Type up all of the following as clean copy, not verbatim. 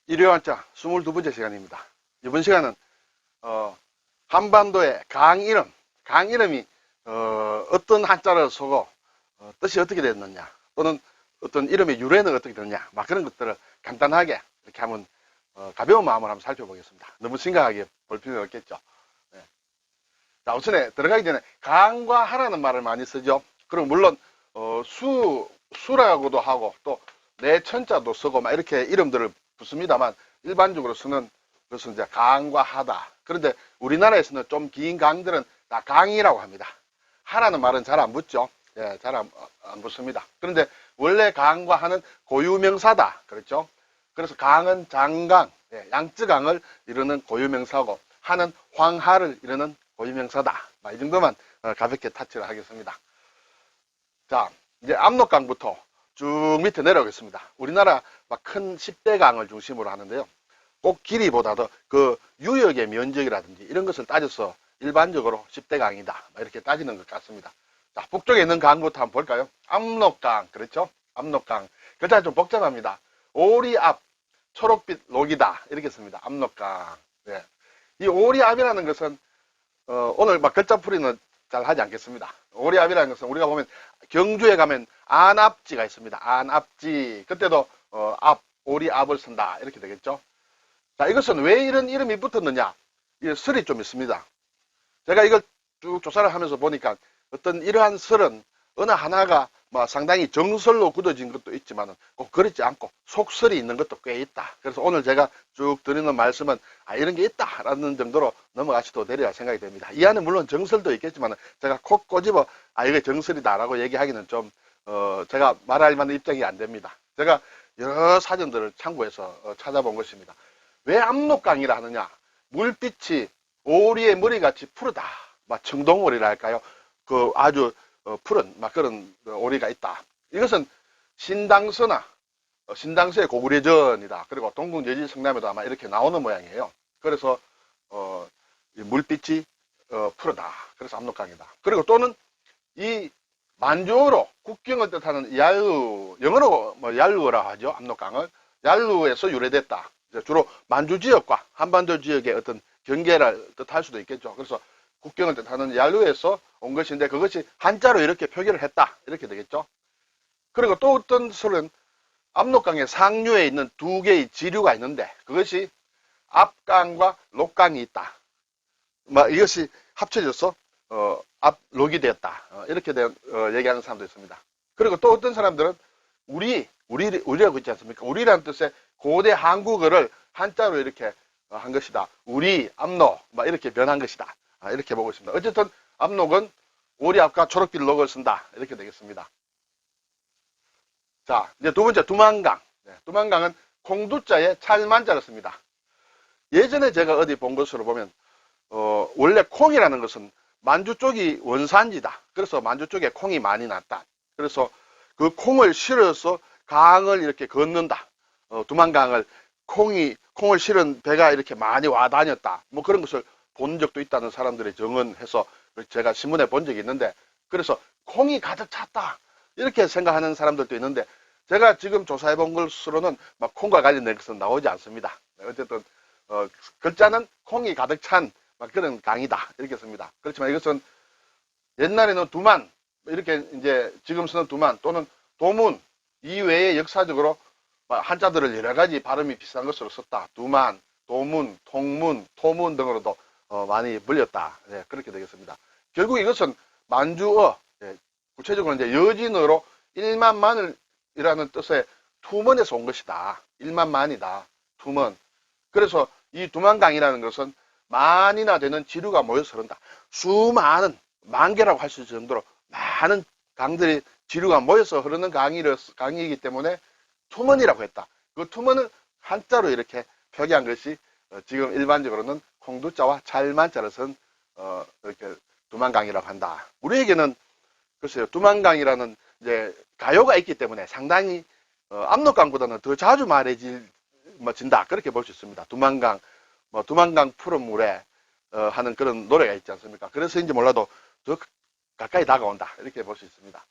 일요한자 22번째 시간입니다. 이번 시간은 한반도의 강 이름이 어떤 한자를 쓰고 뜻이 어떻게 됐느냐, 또는 어떤 이름의 유래는 어떻게 됐느냐, 막 그런 것들을 간단하게 이렇게 한번 가벼운 마음으로 한번 살펴보겠습니다. 너무 심각하게 볼 필요는 없겠죠. 네. 자, 우선에 들어가기 전에 강과 하라는 말을 많이 쓰죠. 그리고 물론 수라고도 하고 또 내천자도 쓰고 막 이렇게 이름들을 붙습니다만, 일반적으로 쓰는 것은 이제 강과 하다. 그런데 우리나라에서는 좀 긴 강들은 다 강이라고 합니다. 하라는 말은 잘 안 붙죠. 예, 잘 안 붙습니다. 그런데 원래 강과 하는 고유명사다. 그렇죠? 그래서 강은 장강, 예, 양쯔강을 이루는 고유명사고, 하는 황하를 이루는 고유명사다. 이 정도만 가볍게 타치를 하겠습니다. 자, 이제 압록강부터 쭉 밑에 내려오겠습니다. 우리나라 막 큰 10대 강을 중심으로 하는데요. 꼭 길이보다도 그 유역의 면적이라든지 이런 것을 따져서 일반적으로 10대 강이다, 이렇게 따지는 것 같습니다. 자, 북쪽에 있는 강부터 한번 볼까요? 압록강, 그렇죠? 압록강. 글자가 좀 복잡합니다. 오리압, 초록빛 녹이다, 이렇게 씁니다. 압록강. 네. 이 오리압이라는 것은 오늘 막 글자풀이는 잘 하지 않겠습니다. 오리압이라는 것은 우리가 보면 경주에 가면 안압지가 있습니다. 안압지. 그때도 오리압을 쓴다, 이렇게 되겠죠. 자, 이것은 왜 이런 이름이 붙었느냐? 이 설이 좀 있습니다. 제가 이걸 쭉 조사를 하면서 보니까 어떤 이러한 설은 어느 하나가 상당히 정설로 굳어진 것도 있지만 꼭 그렇지 않고 속설이 있는 것도 꽤 있다. 그래서 오늘 제가 쭉 드리는 말씀은 이런 게 있다라는 정도로 넘어가셔도 되리라 생각이 됩니다. 이 안에 물론 정설도 있겠지만 제가 콕 꼬집어 이게 정설이다라고 얘기하기는 좀 제가 말할 만한 입장이 안 됩니다. 제가 여러 사전들을 참고해서 찾아본 것입니다. 왜 압록강이라 하느냐? 물빛이 오리의 머리같이 푸르다. 청동오리라 할까요? 그 아주 푸른 그런 오리가 있다. 이것은 신당서나 신당서의 고구려전이다. 그리고 동궁여지 성남에도 아마 이렇게 나오는 모양이에요. 그래서 물빛이 푸르다. 그래서 압록강이다. 그리고 또는 이 만주어로 국경을 뜻하는 얄루, 영어로 얄루어라 하죠. 압록강을 얄루에서 유래됐다. 주로 만주 지역과 한반도 지역의 어떤 경계를 뜻할 수도 있겠죠. 그래서 국경을 뜻하는 얄루에서 온 것인데 그것이 한자로 이렇게 표기를 했다, 이렇게 되겠죠. 그리고 또 어떤 설은 압록강의 상류에 있는 두 개의 지류가 있는데 그것이 압강과 녹강이 있다. 이것이 합쳐져서 압록이 되었다, 이렇게 얘기하는 사람도 있습니다. 그리고 또 어떤 사람들은 우리라고 있지 않습니까? 우리라는 뜻의 고대 한국어를 한자로 이렇게 한 것이다. 우리, 압록, 이렇게 변한 것이다, 이렇게 보고 있습니다. 어쨌든 압록은 오리압과 초록빛 녹을 쓴다, 이렇게 되겠습니다. 자, 이제 두 번째 두만강. 두만강은 콩두자에 찰만자를 씁니다. 예전에 제가 어디 본 것으로 보면 원래 콩이라는 것은 만주 쪽이 원산지다. 그래서 만주 쪽에 콩이 많이 났다. 그래서 그 콩을 실어서 강을 이렇게 건넌다. 두만강을 콩을 실은 배가 이렇게 많이 와 다녔다. 그런 것을 본 적도 있다는 사람들의 증언해서 제가 신문에 본 적이 있는데, 그래서 콩이 가득 찼다, 이렇게 생각하는 사람들도 있는데, 제가 지금 조사해 본 것으로는 콩과 관련된 것은 나오지 않습니다. 어쨌든 글자는 콩이 가득 찬 그런 강이다, 이렇게 씁니다. 그렇지만 이것은 옛날에는 두만, 이렇게 이제 지금 쓰는 두만 또는 도문 이외에 역사적으로 한자들을 여러 가지 발음이 비슷한 것으로 썼다. 두만, 도문, 통문, 토문 등으로도 많이 불렸다. 네, 그렇게 되겠습니다. 결국 이것은 만주어, 구체적으로 이제 여진어로 1만 만을이라는 뜻의 투먼에서 온 것이다. 1만 만이다. 투먼. 그래서 이 두만강이라는 것은 만이나 되는 지류가 모여서 흐른다. 수많은, 만개라고 할 수 있을 정도로 많은 강들이 지류가 모여서 흐르는 강이기 때문에 투먼이라고 했다. 그 투먼을 한자로 이렇게 표기한 것이 지금 일반적으로는 콩두자와 찰만자를 쓴 이렇게 두만강이라고 한다. 우리에게는 글쎄요, 두만강이라는 이제 가요가 있기 때문에 상당히 압록강보다는 더 자주 말해진다, 그렇게 볼 수 있습니다. 두만강, 두만강 푸른 물에 하는 그런 노래가 있지 않습니까? 그래서인지 몰라도 더 가까이 다가온다, 이렇게 볼 수 있습니다.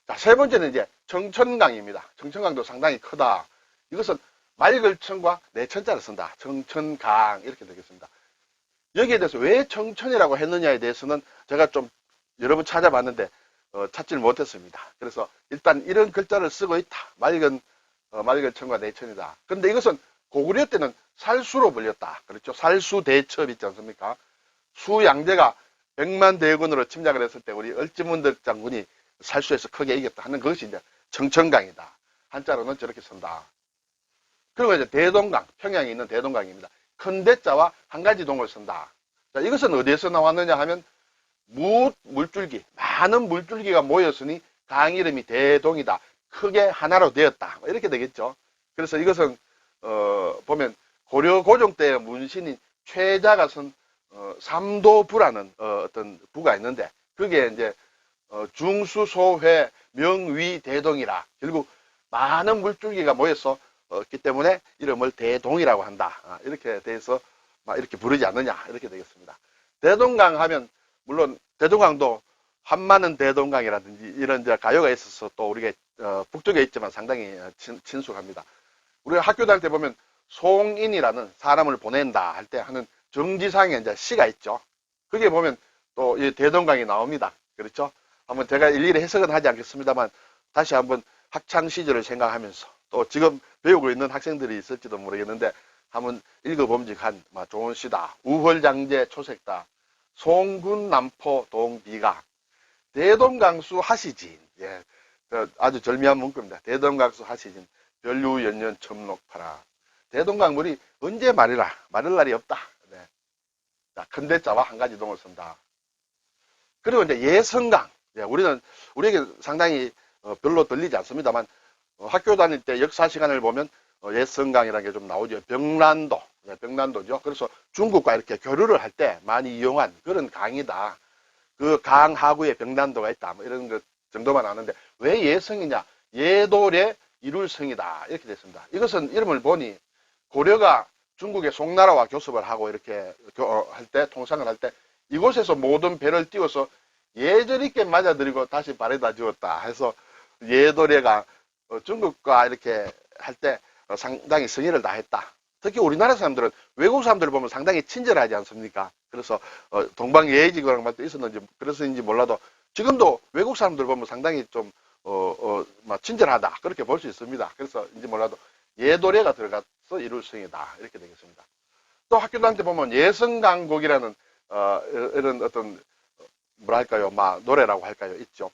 자, 세 번째는 이제 청천강입니다. 청천강도 상당히 크다. 이것은 맑을 천과 내천자를 쓴다. 청천강 이렇게 되겠습니다. 여기에 대해서 왜 청천이라고 했느냐에 대해서는 제가 좀 여러 번 찾아봤는데 찾지를 못했습니다. 그래서 일단 이런 글자를 쓰고 있다. 맑은 천과 내천이다. 그런데 이것은 고구려 때는 살수로 불렸다. 그렇죠? 살수대첩 있지 않습니까? 수양제가 100만 대군으로 침략을 했을 때 우리 얼지문덕 장군이 살수에서 크게 이겼다 하는 것이 이제 청천강이다. 한자로는 저렇게 쓴다. 그리고 이제 대동강, 평양에 있는 대동강입니다. 큰 대자와 한 가지 동을 쓴다. 자, 이것은 어디에서 나왔느냐 하면 물줄기, 많은 물줄기가 모였으니 강 이름이 대동이다. 크게 하나로 되었다. 이렇게 되겠죠. 그래서 이것은 보면 고려 고종 때의 문신인 최자가 쓴 삼도부라는 어떤 부가 있는데 그게 이제 중수소회 명위 대동이라 결국 많은 물줄기가 모여서 기 때문에 이름을 대동이라고 한다. 이렇게 돼서 이렇게 부르지 않느냐 이렇게 되겠습니다. 대동강 하면 물론 대동강도 한마는 대동강이라든지 이런 이제 가요가 있어서 또 우리가 북쪽에 있지만 상당히 친숙합니다. 우리가 학교 다닐 때 보면 송인이라는 사람을 보낸다 할 때 하는 정지상의 이제 시가 있죠. 그게 보면 또 이 대동강이 나옵니다. 그렇죠? 한번 제가 일일이 해석은 하지 않겠습니다만 다시 한번 학창 시절을 생각하면서 또 지금 배우고 있는 학생들이 있을지도 모르겠는데 한번 읽어봄직한 좋은 시다. 우월장제 초색다. 송군남포 동비가 대동강수 하시진. 예, 아주 절묘한 문구입니다. 대동강수 하시진. 별류연년 첨록파라. 대동강물이 언제 마를 날이 없다. 네. 자, 큰 대자와 한 가지 동을 쓴다. 그리고 이제 예성강. 예, 우리에게 상당히 별로 들리지 않습니다만 학교 다닐 때 역사 시간을 보면 예성강이라는 게 좀 나오죠. 병란도, 네, 병란도죠. 그래서 중국과 이렇게 교류를 할 때 많이 이용한 그런 강이다. 그 강 하구에 병란도가 있다. 뭐 이런 것 정도만 아는데 왜 예성이냐? 예돌의 이룰성이다. 이렇게 됐습니다. 이것은 이름을 보니 고려가 중국의 송나라와 교섭을 하고 이렇게 할 때, 통상을 할 때 이곳에서 모든 배를 띄워서 예절 있게 맞아들이고 다시 발에다 주었다 해서 예도래가 중국과 이렇게 할 때 상당히 성의를 다했다. 특히 우리나라 사람들은 외국 사람들을 보면 상당히 친절하지 않습니까? 그래서 동방예의지구라는 말도 있었는지 그래서인지 몰라도 지금도 외국 사람들 보면 상당히 좀 친절하다 그렇게 볼 수 있습니다. 그래서인지 몰라도 예도래가 들어가서 이룰성이다 이렇게 되겠습니다. 또 학교 다닐 때 보면 예성강곡이라는 이런 어떤 뭐랄까요, 노래라고 할까요, 있죠.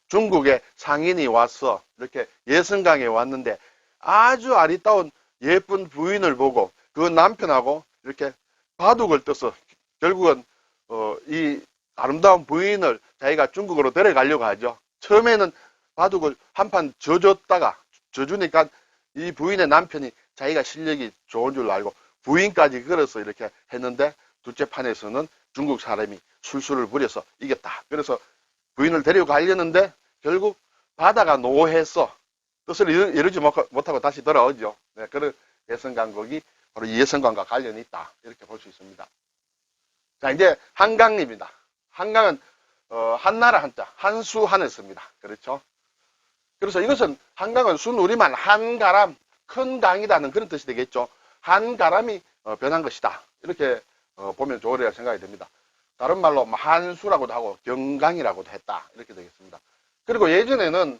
중국의 상인이 와서 이렇게 예성강에 왔는데 아주 아리따운 예쁜 부인을 보고 그 남편하고 이렇게 바둑을 떠서 결국은 이 아름다운 부인을 자기가 중국으로 데려가려고 하죠. 처음에는 바둑을 한판 져주니까 이 부인의 남편이 자기가 실력이 좋은 줄 알고 부인까지 걸어서 이렇게 했는데 둘째 판에서는 중국 사람이 술수를 부려서 이겼다. 그래서 부인을 데려가려는데 결국 바다가 노해서 뜻을 이루지 못하고 다시 돌아오죠. 네, 그런 예성강곡이 바로 이 예성강과 관련이 있다. 이렇게 볼 수 있습니다. 자, 이제 한강입니다. 한강은 한나라 한자, 한수한을 씁니다. 그렇죠? 그래서 이것은 한강은 순우리말 한가람, 큰 강이라는 그런 뜻이 되겠죠. 한가람이 변한 것이다. 이렇게 보면 좋으리라 생각이 됩니다. 다른 말로 한수라고도 하고 경강이라고도 했다. 이렇게 되겠습니다. 그리고 예전에는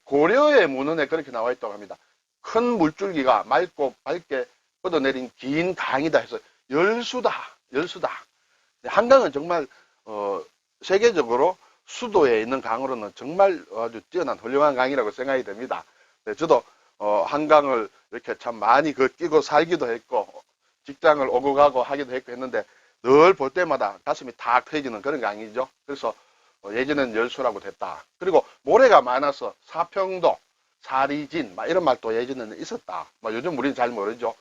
고려의 문헌에 그렇게 나와 있다고 합니다. 큰 물줄기가 맑고 밝게 뻗어내린 긴 강이다 해서 열수다. 한강은 정말 세계적으로 수도에 있는 강으로는 정말 아주 뛰어난 훌륭한 강이라고 생각이 됩니다. 네, 저도 한강을 이렇게 참 많이 끼고 살기도 했고 직장을 오고 가고 하기도 했는데 늘 볼 때마다 가슴이 탁 트여지는 그런 강이죠. 그래서 예전에는 열수라고 됐다. 그리고 모래가 많아서 사평도, 사리진 이런 말도 예전에는 있었다. 요즘 우리는 잘 모르죠.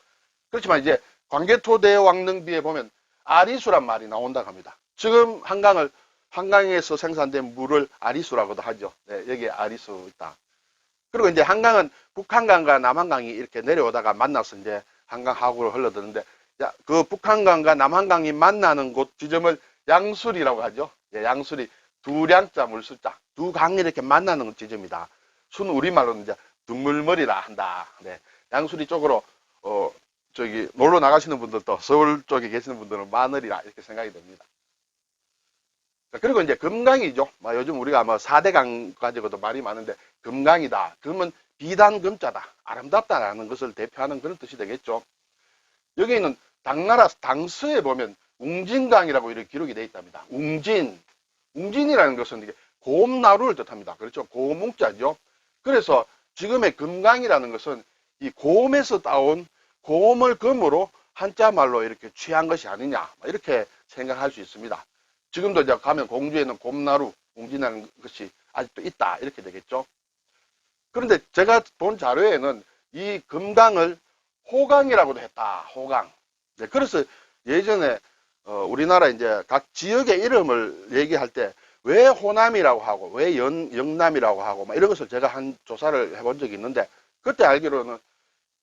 그렇지만 이제 광개토대왕릉비에 보면 아리수란 말이 나온다고 합니다. 지금 한강에서 생산된 물을 아리수라고도 하죠. 네, 여기에 아리수 있다. 그리고 이제 한강은 북한강과 남한강이 이렇게 내려오다가 만나서 이제 한강 하구로 흘러드는데 그 북한강과 남한강이 만나는 곳 지점을 양수리라고 하죠. 예, 양수리 두량자 물수자 두 강이 이렇게 만나는 지점이다. 순 우리말로는 이제 둥물머리라 한다. 네, 양수리 쪽으로 저기 놀러 나가시는 분들도 서울 쪽에 계시는 분들은 마늘이라 이렇게 생각이 됩니다. 그리고 이제 금강이죠. 요즘 우리가 4대강 가지고도 말이 많은데 금강이다. 금은 비단 금자다. 아름답다라는 것을 대표하는 그런 뜻이 되겠죠. 여기는 당나라 당서에 보면 웅진강이라고 이렇게 기록이 되어 있답니다. 웅진이라는 것은 이게 곰나루를 뜻합니다. 그렇죠. 곰웅자죠. 그래서 지금의 금강이라는 것은 이 곰에서 따온 곰을 금으로 한자 말로 이렇게 취한 것이 아니냐 이렇게 생각할 수 있습니다. 지금도 이제 가면 공주에는 곰나루, 웅진이라는 것이 아직도 있다 이렇게 되겠죠. 그런데 제가 본 자료에는 이 금강을 호강이라고도 했다. 호강. 네, 그래서 예전에 우리나라 이제 각 지역의 이름을 얘기할 때 왜 호남이라고 하고 왜 영남이라고 하고 이런 것을 제가 한 조사를 해본 적이 있는데 그때 알기로는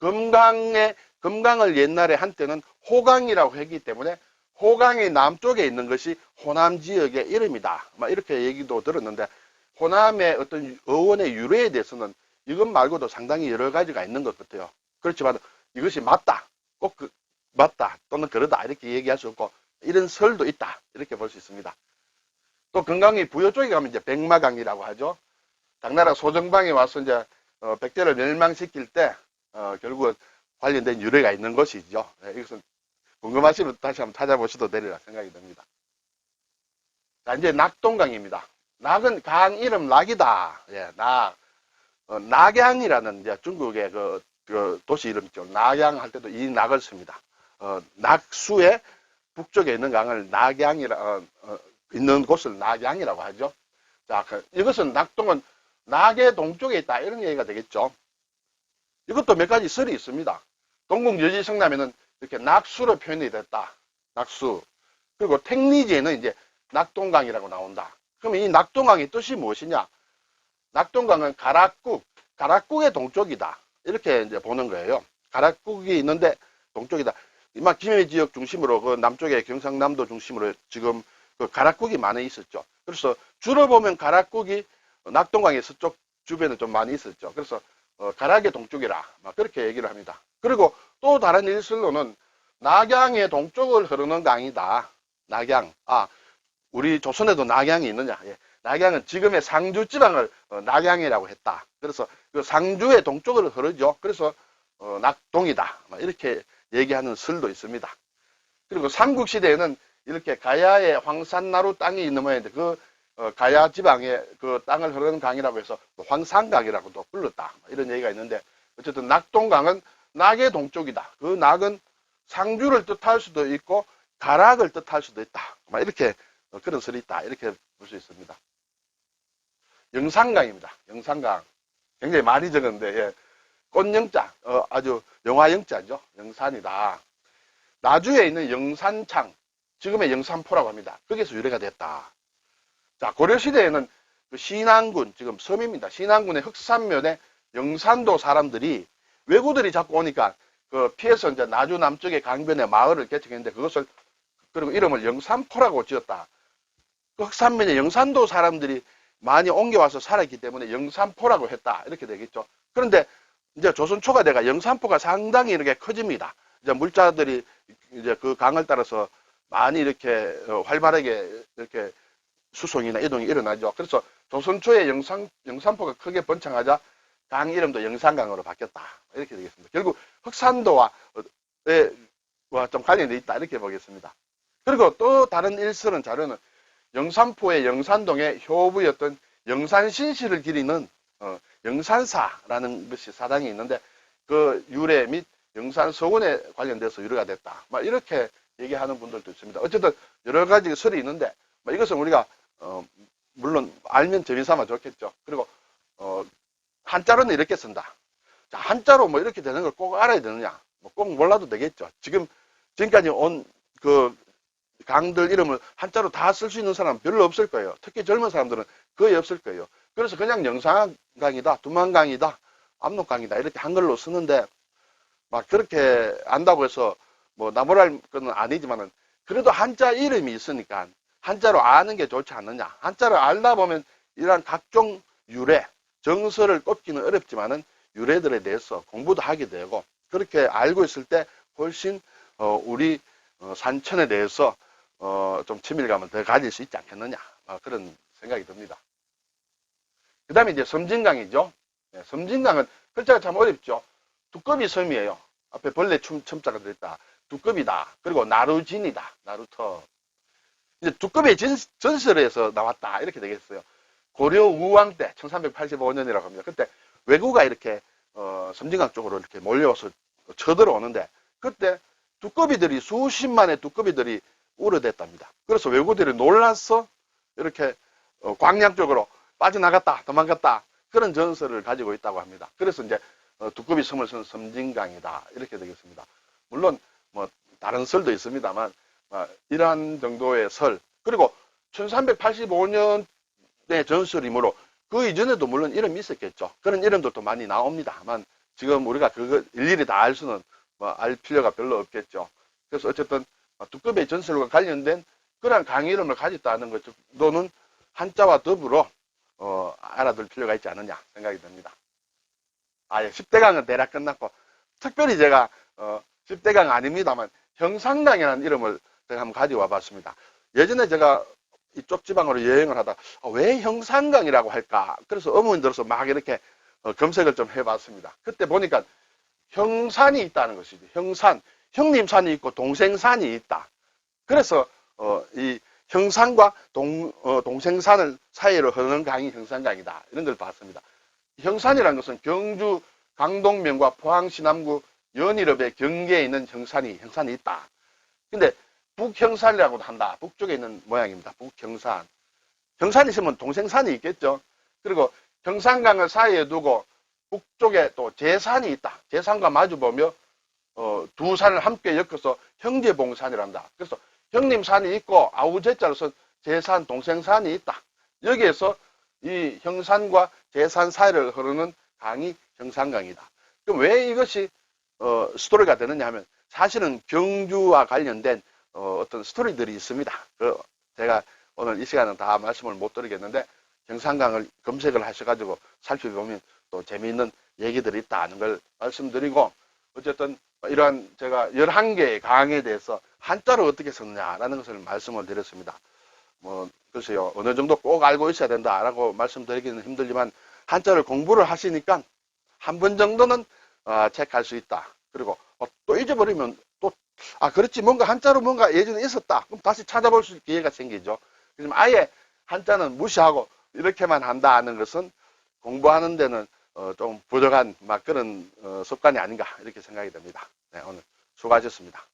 금강을 옛날에 한때는 호강이라고 했기 때문에 호강의 남쪽에 있는 것이 호남 지역의 이름이다. 이렇게 얘기도 들었는데 호남의 어떤 어원의 유래에 대해서는 이것 말고도 상당히 여러 가지가 있는 것 같아요. 그렇지만 이것이 맞다. 꼭 맞다. 또는 그러다. 이렇게 얘기할 수 없고 이런 설도 있다. 이렇게 볼 수 있습니다. 또 금강이 부여 쪽에 가면 이제 백마강이라고 하죠. 당나라 소정방에 와서 이제 백제를 멸망시킬 때 결국은 관련된 유래가 있는 것이죠. 네, 이것은 궁금하시면 다시 한번 찾아보셔도 되리라 생각이 듭니다. 자, 이제 낙동강입니다. 낙은 강 이름 낙이다. 예, 낙. 낙양이라는 이제 중국의 그 도시 이름 있죠. 낙양 할 때도 이 낙을 씁니다. 낙수의 북쪽에 있는 강을 있는 곳을 낙양이라고 하죠. 자, 이것은 낙동은 낙의 동쪽에 있다. 이런 얘기가 되겠죠. 이것도 몇 가지 설이 있습니다. 동국여지성남에는 이렇게 낙수로 표현이 됐다. 낙수. 그리고 택리지에는 이제 낙동강이라고 나온다. 그러면 이 낙동강의 뜻이 무엇이냐? 낙동강은 가락국의 동쪽이다. 이렇게 이제 보는 거예요. 가락국이 있는데 동쪽이다. 이만 김해 지역 중심으로 그 남쪽에 경상남도 중심으로 지금 그 가락국이 많이 있었죠. 그래서 주로 보면 가락국이 낙동강의 서쪽 주변에 좀 많이 있었죠. 그래서 가락의 동쪽이라 그렇게 얘기를 합니다. 그리고 또 다른 일설로는 낙양의 동쪽을 흐르는 강이다. 낙양. 우리 조선에도 낙양이 있느냐? 예. 낙양은 지금의 상주 지방을 낙양이라고 했다. 그래서 그 상주의 동쪽을 흐르죠. 그래서 낙동이다. 이렇게 얘기하는 설도 있습니다. 그리고 삼국시대에는 이렇게 가야에 황산나루 땅이 있는 모양인데 그 가야 지방에 그 땅을 흐르는 강이라고 해서 황산강이라고도 불렀다. 이런 얘기가 있는데 어쨌든 낙동강은 낙의 동쪽이다. 그 낙은 상주를 뜻할 수도 있고 가락을 뜻할 수도 있다. 이렇게 그런 설이 있다. 이렇게 볼 수 있습니다. 영산강입니다. 영산강. 굉장히 많이 적었는데 예. 꽃영자, 아주 영화영자죠. 영산이다. 나주에 있는 영산창, 지금의 영산포라고 합니다. 거기서 유래가 됐다. 자, 고려시대에는 그 신안군, 지금 섬입니다. 신안군의 흑산면에 영산도 사람들이 왜구들이 자꾸 오니까 그 피해서 이제 나주 남쪽의 강변에 마을을 개척했는데 그것을 그리고 이름을 영산포라고 지었다. 그 흑산면에 영산도 사람들이 많이 옮겨와서 살았기 때문에 영산포라고 했다. 이렇게 되겠죠. 그런데 이제 조선 초가대가 영산포가 상당히 이렇게 커집니다. 이제 물자들이 이제 그 강을 따라서 많이 이렇게 활발하게 이렇게 수송이나 이동이 일어나죠. 그래서 조선 초에 영산포가 크게 번창하자 강 이름도 영산강으로 바뀌었다. 이렇게 되겠습니다. 결국 흑산도와 좀 관련되어 있다. 이렇게 보겠습니다. 그리고 또 다른 일설은 자료는 영산포의 영산동에 효부였던 영산신씨를 기리는 영산사라는 것이 사당이 있는데 그 유래 및 영산서원에 관련돼서 유래가 됐다. 이렇게 얘기하는 분들도 있습니다. 어쨌든 여러 가지 설이 있는데 이것은 우리가 물론 알면 재미삼아 좋겠죠. 그리고 한자로는 이렇게 쓴다. 자, 한자로 이렇게 되는 걸 꼭 알아야 되느냐? 꼭 몰라도 되겠죠. 지금까지 온 그 강들 이름을 한자로 다 쓸 수 있는 사람은 별로 없을 거예요. 특히 젊은 사람들은 거의 없을 거예요. 그래서 그냥 영산강이다, 두만강이다, 압록강이다 이렇게 한글로 쓰는데 그렇게 안다고 해서 나무랄 건 아니지만은 그래도 한자 이름이 있으니까 한자로 아는 게 좋지 않느냐. 한자를 알다 보면 이러한 각종 유래, 정설을 꼽기는 어렵지만은 유래들에 대해서 공부도 하게 되고, 그렇게 알고 있을 때 훨씬 우리 산천에 대해서 좀 친밀감을 더 가질 수 있지 않겠느냐, 그런 생각이 듭니다. 그 다음에 이제 섬진강이죠. 네, 섬진강은 글자가 참 어렵죠. 두꺼비 섬이에요. 앞에 벌레 첨자가 들어있다. 두꺼비다. 그리고 나루진이다. 나루터. 이제 두꺼비의 전설에서 나왔다. 이렇게 되겠어요. 고려 우왕 때 1385년이라고 합니다. 그때 왜구가 이렇게 섬진강 쪽으로 이렇게 몰려와서 쳐들어오는데, 그때 두꺼비들이 수십만의 두꺼비들이 우려댔답니다. 그래서 왜구들이 놀라서 이렇게 광양 쪽으로 빠져나갔다, 도망갔다, 그런 전설을 가지고 있다고 합니다. 그래서 이제 두꺼비 섬을 쓴 섬진강이다, 이렇게 되겠습니다. 물론 뭐 다른 설도 있습니다만 이러한 정도의 설, 그리고 1385년의 전설이므로 그 이전에도 물론 이름이 있었겠죠. 그런 이름도 또 많이 나옵니다만 지금 우리가 그거 일일이 다 알 수는 알 필요가 별로 없겠죠. 그래서 어쨌든 두꺼비의 전설과 관련된 그러한 강 이름을 가졌다는 것 정도는 한자와 더불어 알아둘 필요가 있지 않느냐 생각이 듭니다. 예, 10대강은 대략 끝났고, 특별히 제가 10대강 아닙니다만 형산강이라는 이름을 제가 한번 가져와 봤습니다. 예전에 제가 이쪽 지방으로 여행을 하다 왜 형산강이라고 할까, 그래서 어머니 들어서 막 이렇게 검색을 좀 해봤습니다. 그때 보니까 형산이 있다는 것이지. 형산, 형님 산이 있고 동생 산이 있다. 그래서 이 형산과 동생산을 사이로 흐르는 강이 형산강이다, 이런 걸 봤습니다. 형산이라는 것은 경주 강동면과 포항시 남구 연일읍의 경계에 있는 형산이 있다. 근데 북형산이라고도 한다. 북쪽에 있는 모양입니다. 북형산. 형산이 있으면 동생산이 있겠죠. 그리고 형산강을 사이에 두고 북쪽에 또 제산이 있다. 제산과 마주보며 두 산을 함께 엮어서 형제봉산이란다. 그래서 형님산이 있고 아우제자로 서 제산, 동생산이 있다. 여기에서 이 형산과 제산 사이를 흐르는 강이 형산강이다. 그럼 왜 이것이 스토리가 되느냐 하면, 사실은 경주와 관련된 어떤 스토리들이 있습니다. 제가 오늘 이 시간은 다 말씀을 못 드리겠는데, 형산강을 검색을 하셔가지고 살펴보면 또 재미있는 얘기들이 있다는 걸 말씀드리고, 어쨌든 이러한 제가 11개의 강에 대해서 한자로 어떻게 썼느냐라는 것을 말씀을 드렸습니다. 글쎄요, 어느 정도 꼭 알고 있어야 된다라고 말씀드리기는 힘들지만, 한자를 공부를 하시니까 한 번 정도는 체크할 수 있다. 그리고 또 잊어버리면 그렇지, 뭔가 한자로 뭔가 예전에 있었다. 그럼 다시 찾아볼 수 있는 기회가 생기죠. 그럼 아예 한자는 무시하고 이렇게만 한다는 것은 공부하는 데는 좀 부족한 그런 습관이 아닌가, 이렇게 생각이 됩니다. 네, 오늘 수고하셨습니다.